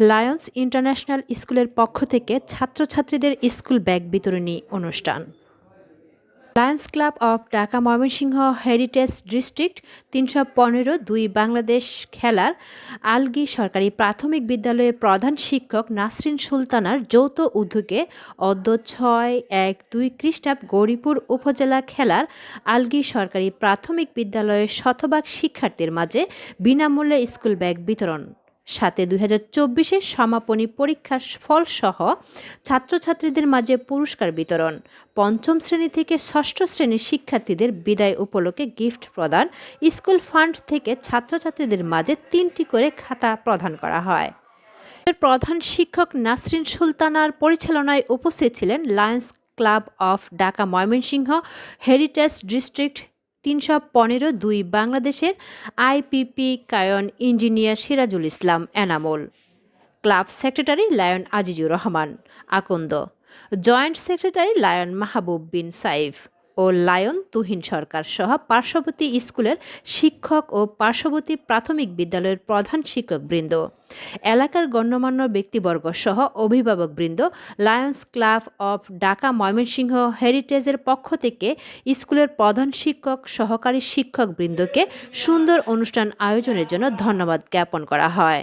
Lions international স্কুলের পক্ষ থেকে ছাত্রছাত্রীদের স্কুল ব্যাগ বিতরণী অনুষ্ঠান। Lions club of Dhaka Mymensingh heritage district ৩১৫-২ Bangladesh খেলার আলগী সরকারি প্রাথমিক বিদ্যালয়ের প্রধান শিক্ষক নাসরিন সুলতানার যৌথ উদ্যোগে অদ্য ৬-১-২ খ্রিস্টাব্দ গৌরীপুর উপজেলা খেলার আলগী সরকারি প্রাথমিক বিদ্যালয়ের শতভাগ শিক্ষার্থীর মাঝে বিনামূল্যে স্কুল ব্যাগ বিতরণ, সাথে ২০২৪-এর সমাপনী পরীক্ষার ফলসহ ছাত্রছাত্রীদের মাঝে পুরস্কার বিতরণ, পঞ্চম শ্রেণী থেকে ষষ্ঠ শ্রেণীর শিক্ষার্থীদের বিদায় উপলক্ষে গিফট প্রদান, স্কুল ফান্ড থেকে ছাত্রছাত্রীদের মাঝে ৩টি করে খাতা প্রদান করা হয়। প্রধান শিক্ষক নাসরিন সুলতানার পরিচালনায় উপস্থিত ছিলেন Lions Club of Dhaka Mymensingh heritage district ৩১৫-২ বাংলাদেশের আইপিপি কায়ন engineer Sirajul Islam Enamul, club secretary Lion Azizur Rahman Akand, joint secretary Lion Mahbub Bin Saif ও লায়ন তুহিন সরকার সহ পার্শ্ববর্তী স্কুলের শিক্ষক ও পার্শ্ববর্তী প্রাথমিক বিদ্যালয়ের প্রধান শিক্ষকবৃন্দ, এলাকার গণ্যমান্য ব্যক্তিবর্গ সহ অভিভাবকবৃন্দ, Lions Club of Dhaka Mymensingh হেরিটেজের পক্ষ থেকে স্কুলের প্রধান শিক্ষক সহকারী শিক্ষকবৃন্দকে সুন্দর অনুষ্ঠান আয়োজনের জন্য ধন্যবাদ জ্ঞাপন করা হয়।